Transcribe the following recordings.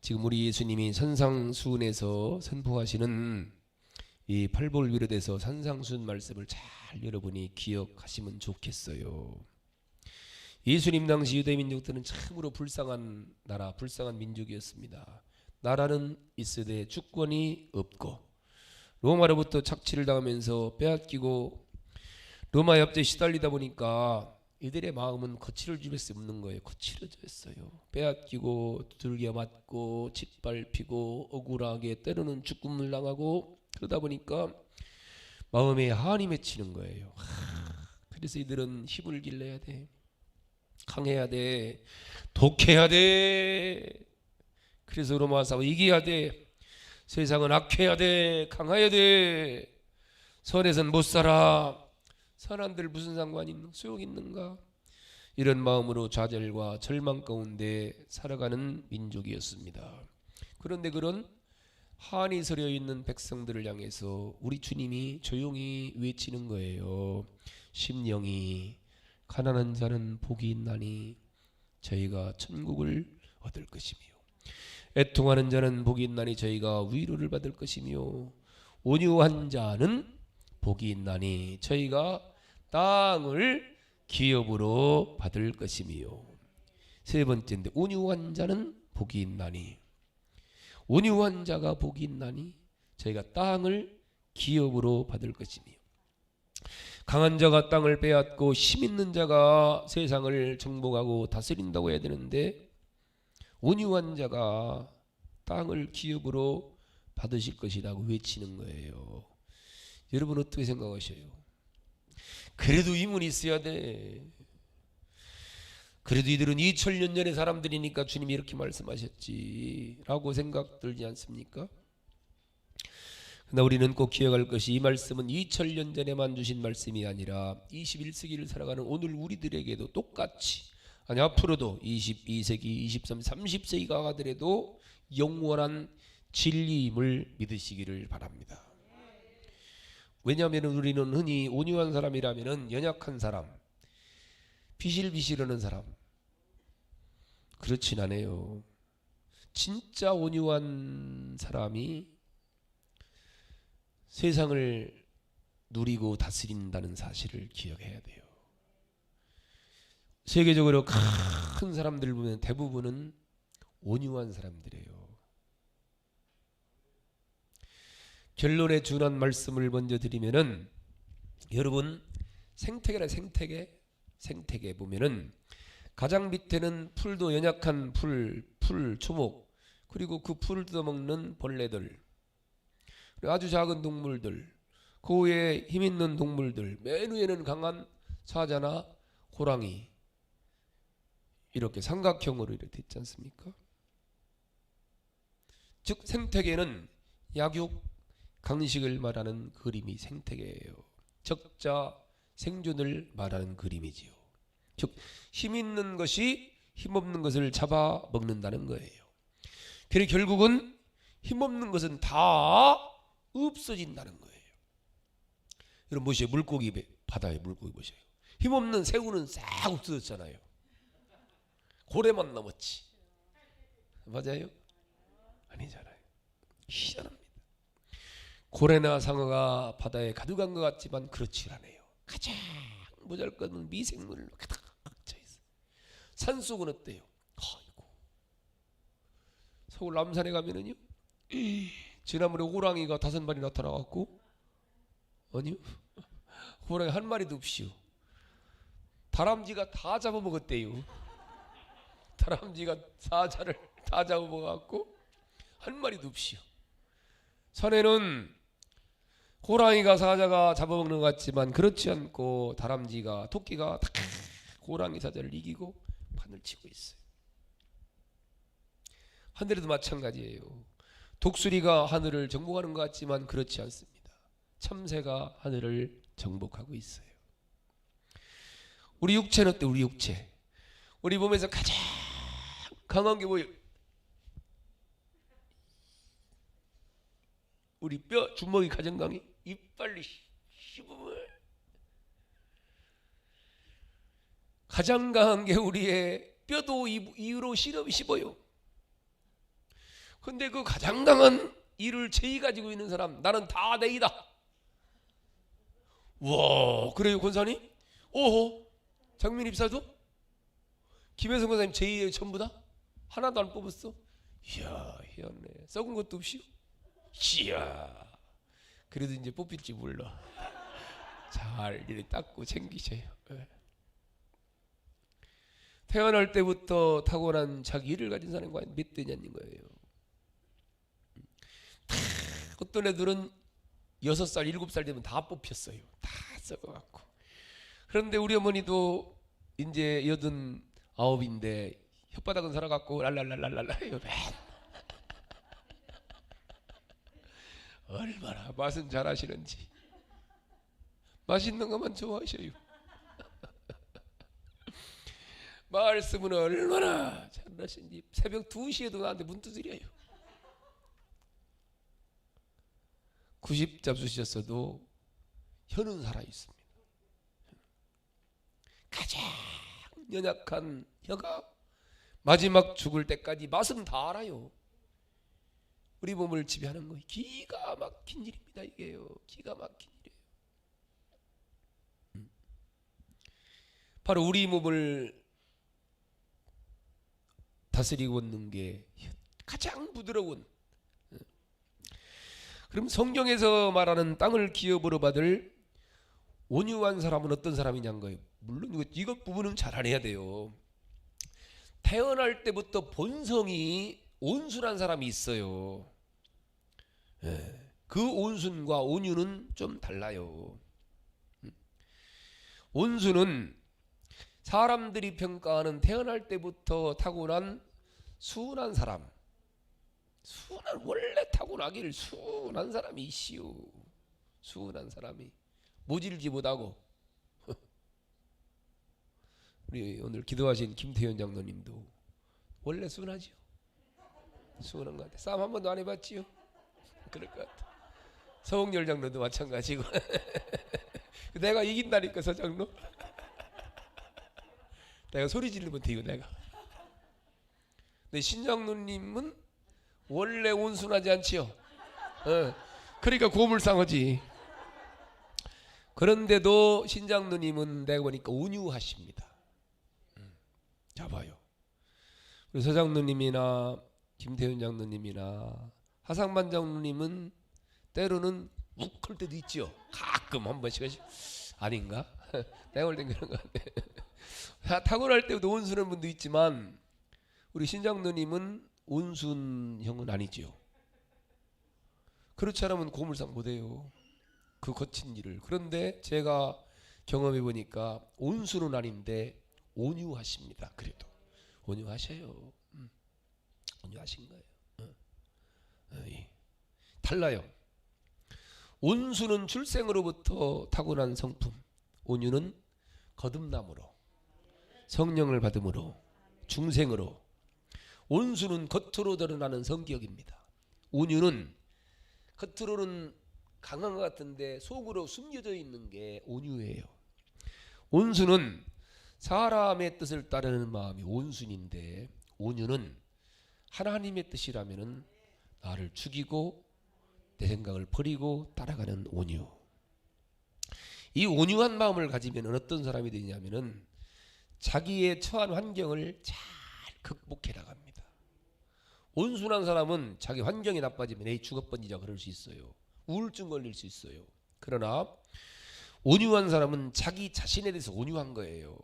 지금 우리 예수님이 산상수훈에서 선포하시는 이 팔복을 비롯해서 산상수훈 말씀을 잘 여러분이 기억하시면 좋겠어요. 예수님 당시 유대 민족들은 참으로 불쌍한 나라, 불쌍한 민족이었습니다. 나라는 있으되 주권이 없고 로마로부터 착취를 당하면서 빼앗기고 로마 협조에 시달리다 보니까 이들의 마음은 거칠을 줄 수 없는 거예요. 거칠어졌어요. 빼앗기고 두들겨 맞고 짓밟히고 억울하게 때로는 죽음을 당하고 그러다 보니까 마음에 한이 맺히는 거예요. 그래서 이들은 힘을 길러야 돼. 강해야 돼. 독해야 돼. 그래서 로마 싸워 이겨야 돼. 세상은 악해야 돼. 강해야 돼. 선에선 못 살아. 선한들 무슨 상관이 있는 소용 있는가? 이런 마음으로 좌절과 절망 가운데 살아가는 민족이었습니다. 그런데 그런 한이 서려 있는 백성들을 향해서 우리 주님이 조용히 외치는 거예요. 심령이 가난한 자는 복이 있나니 저희가 천국을 얻을 것이며 애통하는 자는 복이 있나니 저희가 위로를 받을 것이며 온유한 자는 복이 있나니 저희가 땅을 기업으로 받을 것이며 세 번째인데 온유한 자는 복이 있나니 온유한 자가 복이 있나니 저희가 땅을 기업으로 받을 것이며 강한 자가 땅을 빼앗고 힘 있는 자가 세상을 정복하고 다스린다고 해야 되는데 온유한 자가 땅을 기업으로 받으실 것이라고 외치는 거예요. 여러분 어떻게 생각하셔요? 그래도 이문이 있어야 돼. 그래도 이들은 2000년 전의 사람들이니까 주님이 이렇게 말씀하셨지 라고 생각 들지 않습니까? 그러나 우리는 꼭 기억할 것이 이 말씀은 2000년 전에만 주신 말씀이 아니라 21세기를 살아가는 오늘 우리들에게도 똑같이 아니 앞으로도 22세기, 23, 30세기가 가더라도 영원한 진리임을 믿으시기를 바랍니다. 왜냐하면 우리는 흔히 온유한 사람이라면 연약한 사람, 비실비실하는 사람 그렇진 않아요. 진짜 온유한 사람이 세상을 누리고 다스린다는 사실을 기억해야 돼요. 세계적으로 큰 사람들 보면 대부분은 온유한 사람들이에요. 결론에 준한 말씀을 먼저 드리면은 여러분 생태계라 생태계 보면은 가장 밑에는 풀도 연약한 풀, 초목 그리고 그 풀을 뜯어먹는 벌레들 그리고 아주 작은 동물들 그 위에 힘있는 동물들 맨 위에는 강한 사자나 호랑이 이렇게 삼각형으로 이렇게 있지 않습니까? 즉 생태계는 약육 강식을 말하는 그림이 생태계예요. 적자 생존을 말하는 그림이지요. 즉 힘있는 것이 힘없는 것을 잡아먹는다는 거예요. 그래서 결국은 힘없는 것은 다 없어진다는 거예요. 여러분 보세요. 물고기 바다에 물고기 보세요. 힘없는 새우는 싹 없어졌잖아요. 고래만 남았지. 맞아요? 아니잖아요. 희한합니다. 고래나 상어가 바다에 가득한 것 같지만 그렇지 않아요. 가장 모자랄것은 미생물로 가득 차 있어요. 산속은 어때요? 아이고. 서울 남산에 가면은요. 지난번에 호랑이가 5마리 나타나갖고 아니요. 호랑이 한 마리도 없이요. 다람쥐가 다 잡아먹었대요. 다람쥐가 사자를 다 잡아먹어갖고 한 마리도 없이요. 산에는 호랑이가 사자가 잡아먹는 것 같지만 그렇지 않고 다람쥐가 토끼가 다 호랑이 사자를 이기고 판을 치고 있어요. 하늘에도 마찬가지예요. 독수리가 하늘을 정복하는 것 같지만 그렇지 않습니다. 참새가 하늘을 정복하고 있어요. 우리 육체는 어때? 우리 육체 우리 몸에서 가장 강한 게 뭐예요? 우리 뼈 주먹이 가장 강해. 이빨이 씹으면 가장 강한 게 우리의 뼈도 이유로 씹어요. 근데 그 가장 강한 일을 제의 가지고 있는 사람, 나는 다 내이다. 와, 그래요 권사님? 오호, 장민 입사도? 김혜성 권사님 제의에 전부 다? 하나도 안 뽑았어? 이야, 희한해. 썩은 것도 없이요? 이야, 그래도 이제 뽑힐지 몰라. 잘 이렇게 닦고 챙기세요. 태어날 때부터 타고난 자기 일을 가진 사람이 몇 되냐는 거예요. 어떤 애들은 6살, 7살 되면 다 뽑혔어요. 다 썩어갖고. 그런데 우리 어머니도 이제 89인데 혓바닥은 살아갖고 랄랄랄랄랄라 해요. 얼마나 맛은 잘하시는지. 맛있는 것만 좋아하셔요. 말씀은 얼마나 잘하신지. 새벽 2시에도 나한테 문 두드려요. 90 잡수셨어도 혀는 살아있습니다. 가장 연약한 혀가 마지막 죽을 때까지 맛은 다 알아요. 우리 몸을 지배하는 거예요. 기가 막힌 일입니다. 이게요. 기가 막힌 일이에요. 바로 우리 몸을 다스리고 있는 게 가장 부드러운. 그럼 성경에서 말하는 땅을 기업으로 받을 온유한 사람은 어떤 사람이냐는 거예요. 물론 이것 부분은 잘 알아야 돼요. 태어날 때부터 본성이 온순한 사람이 있어요. 그 온순과 온유는 좀 달라요. 온순은 사람들이 평가하는 태어날 때부터 타고난 순한 사람, 원래 타고나기를 순한 사람이 있시오. 순한 사람이 모질지 못하고. 우리 오늘 기도하신 김태현 장로님도 원래 순하지요. 순한 것 같아. 싸움 한 번도 안 해봤지요. 그럴 것 같아. 서홍열 장로도 마찬가지고. 내가 이긴다니까 서장로. 내가 소리 지르면 돼요 내가. 근데 신장로님은 원래 온순하지 않지요. 그러니까 고물상하지. 그런데도 신장로님은 내가 보니까 온유하십니다. 자 봐요. 우리 서장로님이나 김태훈 장로님이나 하상만 장로님은 때로는 욱할 때도 있죠. 가끔 한 번씩. 아닌가? 내가 볼 땐 그런 것 같아. 타고날 때도 온순한 분도 있지만 우리 신장로님은 온순형은 아니지요. 그렇지 않으면 고물상 못해요. 그 거친 일을. 그런데 제가 경험해 보니까 온순은 아닌데 온유하십니다. 그래도 온유하셔요. 온유하신 거예요. 달라요. 온순은 출생으로부터 타고난 성품, 온유는 거듭남으로, 성령을 받음으로, 중생으로. 온순은 겉으로 드러나는 성격입니다. 온유는 겉으로는 강한 것 같은데 속으로 숨겨져 있는 게 온유예요. 온순은 사람의 뜻을 따르는 마음이 온순인데, 온유는 하나님의 뜻이라면은 나를 죽이고 내 생각을 버리고 따라가는 온유. 이 온유한 마음을 가지면 어떤 사람이 되냐면은 자기의 처한 환경을 잘 극복해 나갑니다. 온순한 사람은 자기 환경이 나빠지면 에이 죽어버리자 그럴 수 있어요. 우울증 걸릴 수 있어요. 그러나 온유한 사람은 자기 자신에 대해서 온유한 거예요.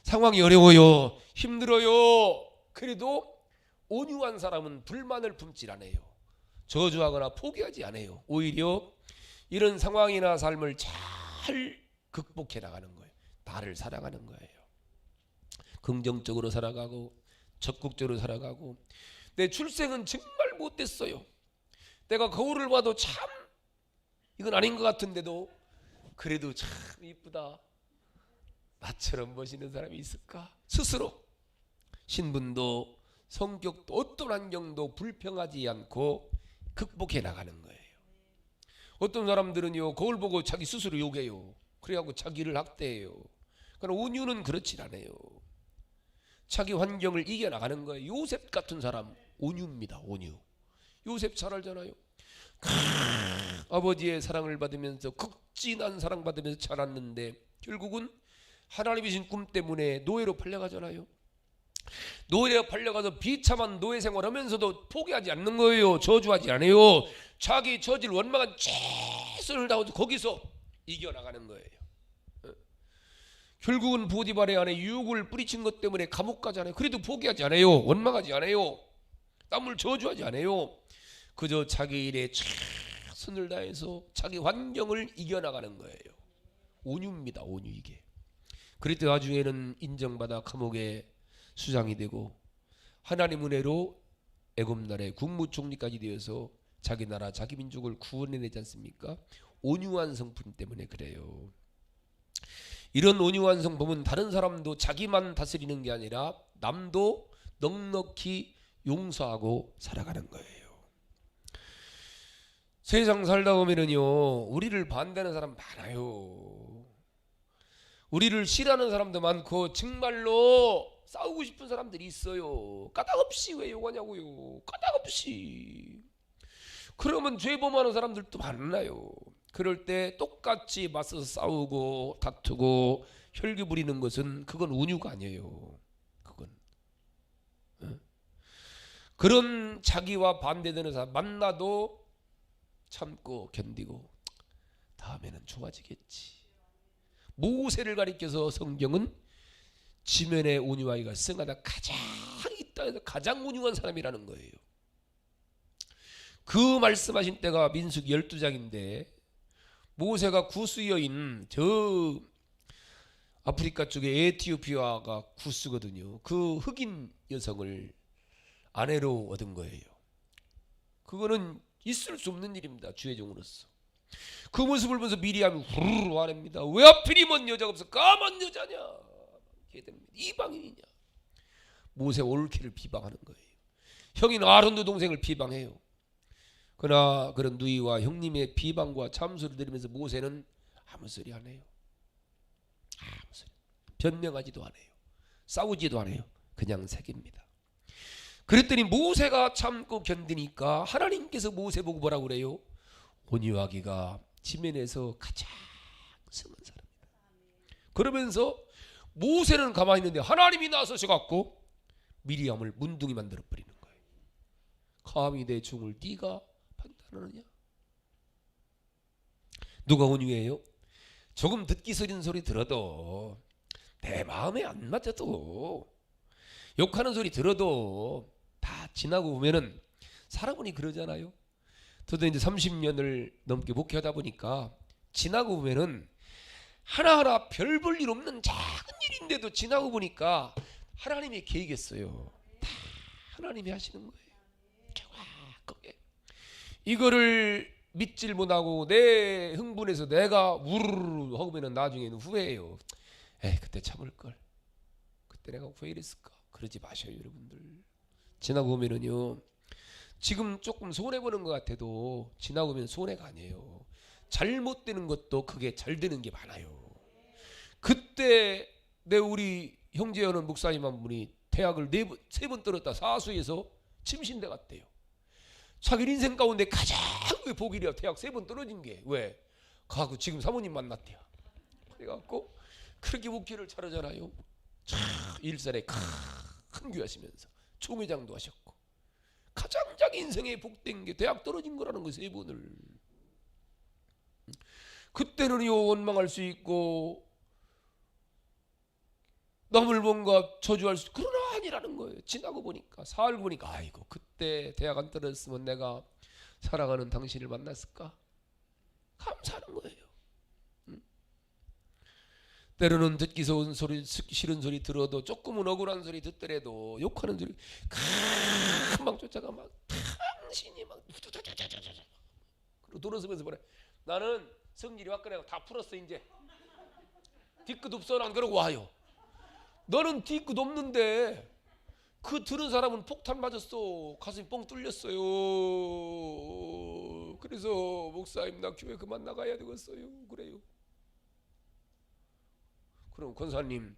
상황이 어려워요. 힘들어요. 그래도 온유한 사람은 불만을 품질 않아요. 저주하거나 포기하지 않아요. 오히려 이런 상황이나 삶을 잘 극복해 나가는 거예요. 나를 살아가는 거예요. 긍정적으로 살아가고 적극적으로 살아가고. 내 출생은 정말 못됐어요. 내가 거울을 봐도 참 이건 아닌 것 같은데도 그래도 참 이쁘다. 나처럼 멋있는 사람이 있을까? 스스로 신분도 성격도 어떤 환경도 불평하지 않고 극복해 나가는 거예요. 어떤 사람들은요 거울 보고 자기 스스로 욕해요. 그래갖고 자기를 학대해요. 그러나 온유는 그렇지 않아요. 자기 환경을 이겨나가는 거예요. 요셉 같은 사람 온유입니다. 온유. 요셉 잘 알잖아요. 아버지의 사랑을 받으면서 극진한 사랑 받으면서 자랐는데 결국은 하나님이 주신 꿈 때문에 노예로 팔려가잖아요. 노예로 팔려가서 비참한 노예 생활하면서도 포기하지 않는 거예요. 저주하지 않아요. 자기 저질 원망한 최선을 다해서 거기서 이겨나가는 거예요. 결국은 보디발의 안에 유혹을 뿌리친 것 때문에 감옥 가잖아요. 그래도 포기하지 않아요. 원망하지 않아요. 남을 저주하지 않아요. 그저 자기 일에 최선을 다해서 자기 환경을 이겨나가는 거예요. 온유입니다. 온유 이게. 그랬더니 나중에는 인정받아 감옥에 수장이 되고 하나님 은혜로 애굽나라의 국무총리까지 되어서 자기 나라 자기 민족을 구원해내지 않습니까? 온유한 성품 때문에 그래요. 이런 온유한 성품은 다른 사람도 자기만 다스리는 게 아니라 남도 넉넉히 용서하고 살아가는 거예요. 세상 살다 보면은요, 우리를 반대하는 사람 많아요. 우리를 싫어하는 사람도 많고 정말로 싸우고 싶은 사람들이 있어요. 까닭없이 왜 욕하냐고요. 까닭없이. 그러면 죄범하는 사람들도 많나요. 그럴 때 똑같이 맞서서 싸우고 다투고 혈기 부리는 것은 그건 온유가 아니에요. 그건 그런 자기와 반대되는 사람 만나도 참고 견디고 다음에는 좋아지겠지. 모세를 가리켜서 성경은 지면의 온유하기가 승하다 가장 이 땅에서 가장 온유한 사람이라는 거예요. 그 말씀하신 때가 민수기 12장인데 모세가 구스 여인 저 아프리카 쪽에 에티오피아가 구스거든요. 그 흑인 여성을 아내로 얻은 거예요. 그거는 있을 수 없는 일입니다. 주의 종으로서. 그 모습을 보면서 미리암이 후루루 화냅니다. 왜 하필이면 여자가 없어? 까만 여자냐? 이방인이냐? 모세 올케를 비방하는 거예요. 형인 아론도 동생을 비방해요. 그러나 그런 누이와 형님의 비방과 참소를 들으면서 모세는 아무 소리 안 해요. 아무 소리. 변명하지도 않아요. 싸우지도 않아요. 그냥 새깁니다. 그랬더니 모세가 참고 견디니까 하나님께서 모세 보고 뭐라고 그래요? 온유하기가 지면에서 가장 승한 사람이다. 그러면서 모세는 가만히 있는데 하나님이 나서셔갖고 미리암을 문둥이 만들어버리는 거예요. 감히 내 종을 네가 판단하느냐? 누가 온유해요? 조금 듣기 싫은 소리 들어도 내 마음에 안 맞아도 욕하는 소리 들어도 다 지나고 보면은 사람은 그러잖아요. 저도 이제 30년을 넘게 목회하다 보니까 지나고 보면은 하나하나 별 볼 일 없는 작은 일인데도 지나고 보니까 하나님이 계획했어요. 다 하나님이 하시는 거예요. 정확하게. 이거를 믿질 못하고 내 흥분해서 내가 우르르 하면은 나중에는 후회해요. 그때 참을걸. 그때 내가 왜 이랬을까. 그러지 마셔요 여러분들. 지나고 보면은요, 지금 조금 손해보는 것 같아도 지나고 보면 손해가 아니에요. 잘못되는 것도 그게 잘 되는 게 많아요. 그때 내 우리 형제여는 목사님 한 분이 대학을 3번 떨었다 사수에서 침신대 갔대요. 자기 인생 가운데 가장 복이래요. 대학 3번 떨어진 게. 왜? 가고 지금 사모님 만났대요. 그래갖고 그렇게 목회를 잘하잖아요. 일살에 큰 교회 하시면서 총회장도 하셨고 가장 자기 인생에 복된 게 대학 떨어진 거라는 거 3번을. 그때는 원망할 수 있고 남을 뭔가 저주할 수, 그러나 아니라는 거예요. 지나고 보니까 살고 보니까 아이고 그때 대학 안 떨어졌으면 내가 사랑하는 당신을 만났을까? 감사하는 거예요. 때로는 듣기 좋은 소리, 싫은 소리 들어도 조금은 억울한 소리 듣더라도 욕하는 소리 금방 쫓아가 막 당신이 막 그리고 돌아서면서 뭐래? 나는 성질이 화끈하고 다 풀었어 이제. 뒤끝 없어 난 그러고 와요. 너는 뒤끝 없는데 그 들은 사람은 폭탄 맞았어. 가슴이 뻥 뚫렸어요. 그래서 목사님 나 교회 그만 나가야 되겠어요. 그래요. 그럼 권사님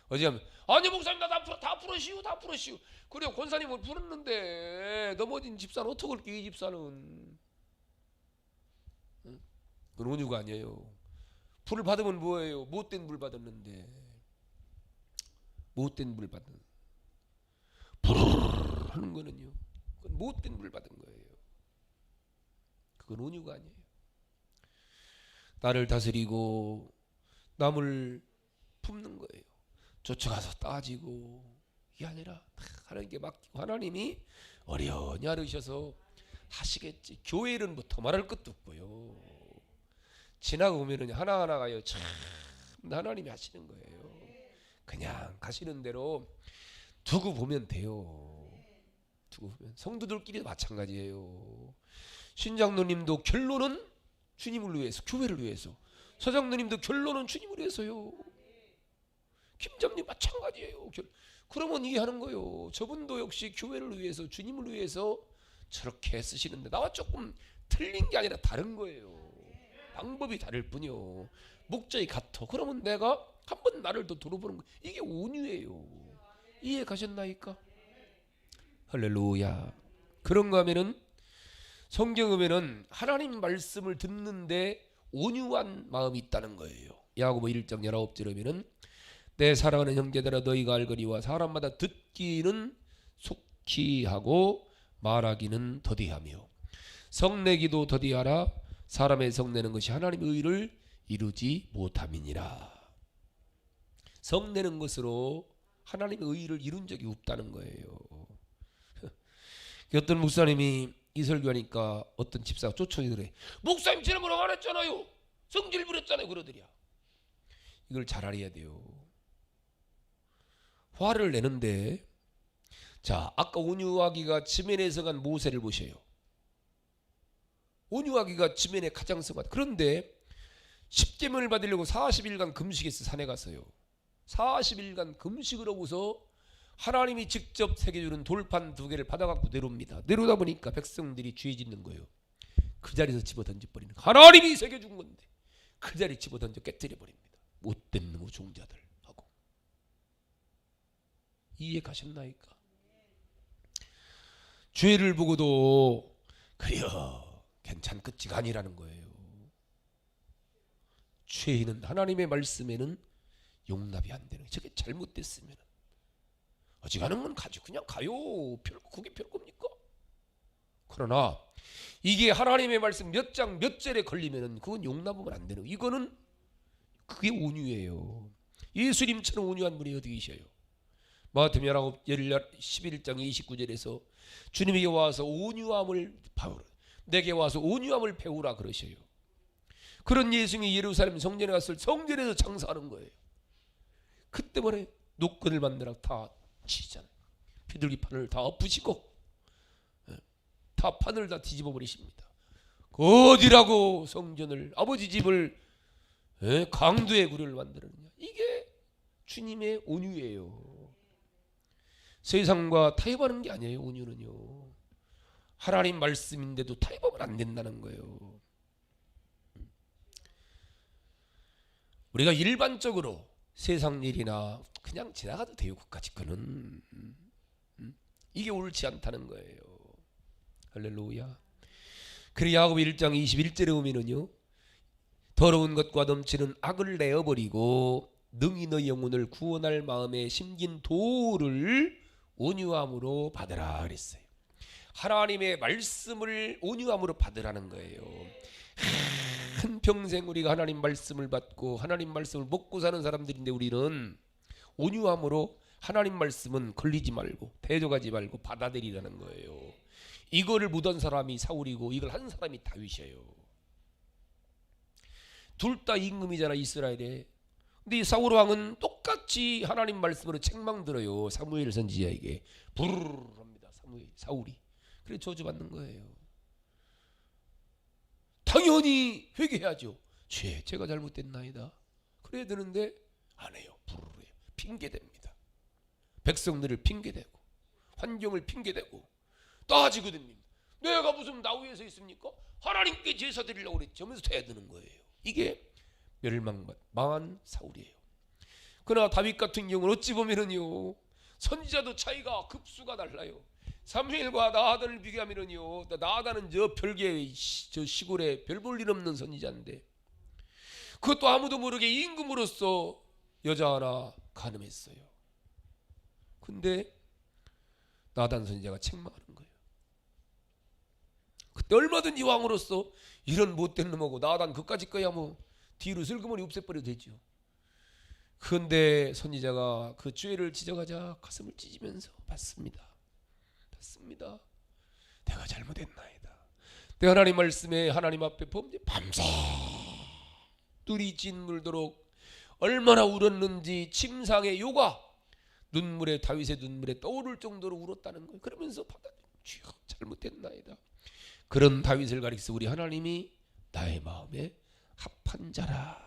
어제 하면 아니 목사님 다 풀으시오 다 풀으시오. 그래 권사님을 풀었는데 넘어진 집사는 어떡할게. 이 집사는 그건 온유가 아니에요. 불을 받으면 뭐예요? 못된 불 받았는데 못된 불 받은 불 하는 거는요, 그건 못된 불 받은 거예요. 그건 온유가 아니에요. 나를 다스리고 남을 품는 거예요. 쫓아가서 따지고 이게 아니라 하나님께 맡기고 하나님이 어려우니 하셔서 하시겠지. 교회는 뭐 더 말할 것도 없고요. 지나고 보면은 하나하나가요 참 하나님이 하시는 거예요. 그냥 가시는 대로 두고 보면 돼요. 두고 보면 성도들끼리도 마찬가지예요. 신장로님도 결론은 주님을 위해서, 교회를 위해서. 서장로님도 결론은 주님을 위해서요. 김장님 마찬가지예요. 그러면 이게 하는 거예요. 저분도 역시 교회를 위해서, 주님을 위해서 저렇게 쓰시는데 나와 조금 틀린 게 아니라 다른 거예요. 방법이 다를 뿐이요. 목적이 같아. 그러면 내가 한번 나를 더 돌아보는 거. 이게 온유예요. 이해 가셨나이까? 할렐루야. 그런가 하면은 성경 보면은 하나님 말씀을 듣는데 온유한 마음이 있다는 거예요. 야고보 1장 19절에 보면은 내 사랑하는 형제들아 너희가 알거니와 사람마다 듣기는 속히 하고 말하기는 더디하며 성내기도 더디하라. 사람의 성내는 것이 하나님의 의를 이루지 못함이니라. 성내는 것으로 하나님의 의를 이룬 적이 없다는 거예요. 어떤 목사님이 이 설교하니까 어떤 집사가 쫓아오더래. 그래. 목사님 지난번에 안 했잖아요. 성질 부렸잖아요. 그러더랴. 이걸 잘 알아야 돼요. 화를 내는데, 자, 아까 온유하기가 지면에서 간 모세를 보셔요. 온유하기가 지면에 가장 성하다. 그런데 10계명을 받으려고 40일간 금식했어. 산에 가서요. 40일간 금식을 하고서 하나님이 직접 새겨주는 돌판 2개를 받아갖고 내려옵니다. 내려오다 보니까 백성들이 죄 짓는 거예요. 그 자리에서 집어던져 버리는 거예요. 하나님이 새겨준 건데 그 자리 집어던져 깨뜨려 버립니다. 못된 놈의 종자들 하고. 이해 가셨나이까? 죄를 보고도 그려 괜찮겠지가 아니라는 거예요. 죄인은 하나님의 말씀에는 용납이 안 되는 거예요. 저게 잘못됐으면 어지간한 건 가지고 그냥 가요. 그게 별겁니까? 그러나 이게 하나님의 말씀 몇 장 몇 절에 걸리면은 그건 용납하면 안 되는 거예요. 이거는 그게 온유예요. 예수님처럼 온유한 분이 어디 계셔요? 마태복음 11장 29절에서 주님에게 와서 온유함을 배우라. 내게 와서 온유함을 배우라 그러셔요. 그런 예수님이 예루살렘 성전에 갔을 성전에서 장사하는 거예요. 그때문에 노끈을 만들어 다 치잖아요. 비둘기판을 다 엎으시고 다 판을 다 뒤집어 버리십니다. 어디라고 성전을 아버지 집을 강도의 구려를 만들었느냐. 이게 주님의 온유예요. 세상과 타협하는 게 아니에요. 온유는요. 하나님 말씀인데도 타협하면 안 된다는 거예요. 우리가 일반적으로 세상 일이나 그냥 지나가도 돼요. 국가 집권은 이게 옳지 않다는 거예요. 할렐루야. 그래 야고보 1장 21절에 보면은요, 더러운 것과 넘치는 악을 내어버리고 능히 너희 영혼을 구원할 마음에 심긴 도를 온유함으로 받으라 그랬어요. 하나님의 말씀을 온유함으로 받으라는 거예요. 한평생 우리가 하나님 말씀을 받고 하나님 말씀을 먹고 사는 사람들인데 우리는 온유함으로 하나님 말씀은 걸리지 말고 대적하지 말고 받아들이라는 거예요. 이거를 묻은 사람이 사울이고 이걸 한 사람이 다윗이에요. 둘 다 임금이잖아, 이스라엘에. 근데 이 사울 왕은 똑같이 하나님 말씀으로 책망 들어요. 사무엘 선지자에게 부르르 합니다. 사울이. 그래 저주받는 거예요. 당연히 회개해야죠. 제가 잘못됐나이다. 그래야 되는데 안 해요. 부르르 해요. 핑계댑니다. 백성들을 핑계대고 환경을 핑계대고 따지고 됩니다. 내가 무슨 나 위에서 있습니까? 하나님께 제사 드리려고 그랬지 하면서 대드는 거예요. 이게 멸망한 사울이에요. 그러나 다윗 같은 경우는 어찌 보면은요, 선지자도 차이가 급수가 달라요. 삼무엘과 나아단을 비교하면은요, 나아단은 저 별개 저 시골에 별 볼 일 없는 선지자인데, 그것도 아무도 모르게 임금으로서 여자 하나 간음했어요. 근데 나단 선지자가 책망하는 거예요. 그때 얼마든지 왕으로서 이런 못된 놈하고 나단 그까짓 거야 뭐 뒤로 슬그머니 없애버려도 되죠. 그런데 선지자가 그 죄를 지적하자 가슴을 찢으면서 받습니다. 내가 잘못했나이다. 내 하나님 말씀에 하나님 앞에 범죄 밤새 뚫이 짓물도록 얼마나 울었는지 침상의 요가 눈물에 다윗의 눈물에 떠오를 정도로 울었다는 거예요. 그러면서 주여 잘못했나이다. 그런 다윗을 가리켜서 우리 하나님이 나의 마음에 합한 자라.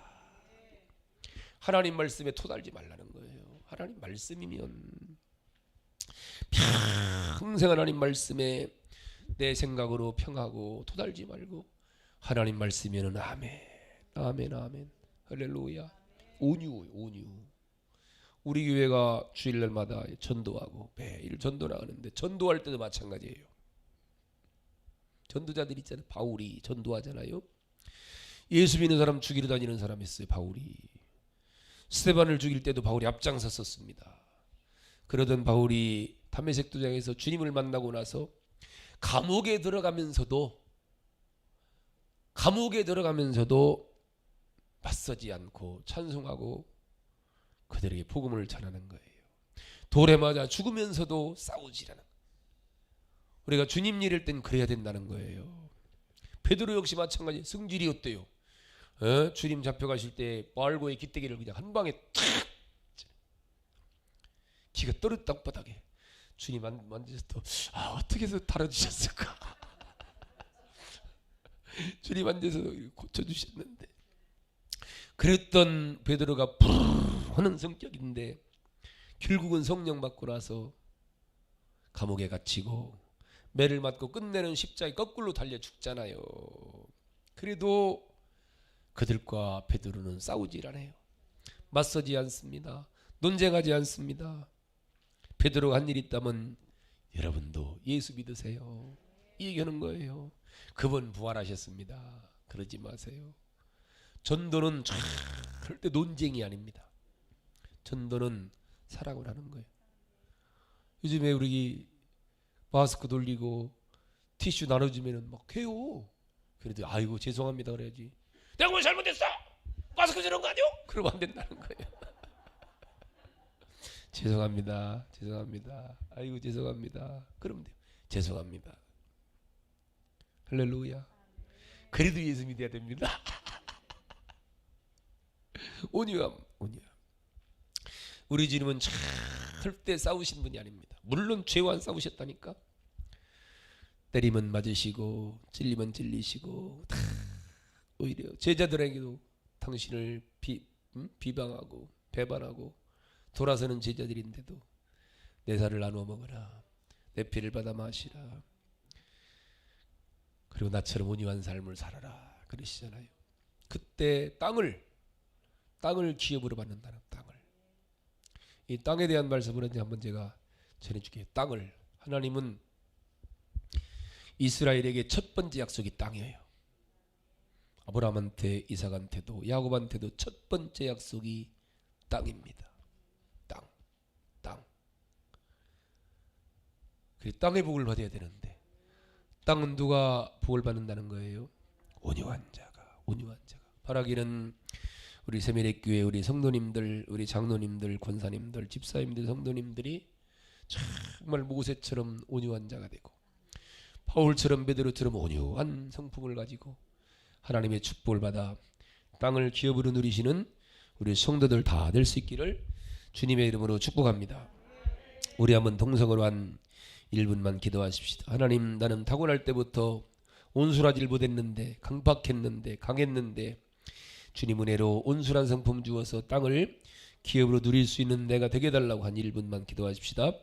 하나님 말씀에 토달지 말라는 거예요. 하나님 말씀이면 평생 하나님 말씀에 내 생각으로 평하고 토달지 말고 하나님 말씀이면 아멘 아멘 아멘 할렐루야. 온유. 우리 교회가 주일날마다 전도하고 매일 전도 나가는데 전도할 때도 마찬가지예요. 전도자들 있잖아요. 바울이 전도하잖아요. 예수 믿는 사람 죽이러 다니는 사람 있어요. 바울이 스데반을 죽일 때도 바울이 앞장섰었습니다. 그러던 바울이 다메섹 도장에서 주님을 만나고 나서 감옥에 들어가면서도 맞서지 않고 찬송하고 그들에게 복음을 전하는 거예요. 돌에 맞아 죽으면서도 싸우지라는 거예요. 우리가 주님 일할 땐 그래야 된다는 거예요. 베드로 역시 마찬가지. 성질이 어때요? 주님 잡혀가실 때 말고의 기대기를 그냥 한 방에 탁 기가 떨어졌 땅바닥에 주님 만지셔서 어떻게 해서 달아주셨을까. 주님 만져서 고쳐주셨는데, 그랬던 베드로가 하는 성격인데 결국은 성령 받고 나서 감옥에 갇히고 매를 맞고 끝내는 십자가에 거꾸로 달려 죽잖아요. 그래도 그들과 베드로는 싸우질 않아요. 맞서지 않습니다. 논쟁하지 않습니다. 베드로가 한 일 있다면 여러분도 예수 믿으세요. 이 얘기하는 거예요. 그분 부활하셨습니다. 그러지 마세요. 전도는 절대 논쟁이 아닙니다. 전도는 사랑을 하는 거예요. 요즘에 우리 마스크 돌리고 티슈 나눠주면 막 해요. 그래도 아이고 죄송합니다 그래야지. 내가 뭘 잘못했어? 마스크 주는 거 아니요? 그러면 안 된다는 거예요. 죄송합니다. 아이고 죄송합니다. 그러면 돼요. 죄송합니다. 할렐루야. 그래도 예수 믿어야 됩니다. 온유함. 우리 주님은 절대 싸우신 분이 아닙니다. 물론 죄와 안 싸우셨다니까. 때리면 맞으시고 찔리면 찔리시고 다 오히려 제자들에게도 당신을 비방하고 배반하고 돌아서는 제자들인데도 내 살을 나누어 먹어라, 내 피를 받아 마시라, 그리고 나처럼 온유한 삶을 살아라 그러시잖아요. 그때 땅을 기업으로 받는다는 땅을. 이 땅에 대한 말씀을 한번 제가 전해줄게요. 땅을, 하나님은 이스라엘에게 첫 번째 약속이 땅이에요. 아브라함한테, 이삭한테도, 야곱한테도 첫 번째 약속이 땅입니다. 땅. 그 땅의 복을 받아야 되는데 땅은 누가 복을 받는다는 거예요? 온유한 자가. 바라기는 우리 세미렉교회 우리 성도님들, 우리 장로님들, 권사님들, 집사님들, 성도님들이 정말 모세처럼 온유한 자가 되고 바울처럼 베드로처럼 온유한 성품을 가지고 하나님의 축복을 받아 땅을 기업으로 누리시는 우리 성도들 다 될 수 있기를 주님의 이름으로 축복합니다. 우리 한번 동성으로 한 1분만 기도하십시다. 하나님, 나는 타고날 때부터 온술하질 못했는데, 강박했는데, 강했는데 주님 은혜로 온술한 성품 주어서 땅을 기업으로 누릴 수 있는 내가 되게 해달라고 한 1분만 기도하십시다.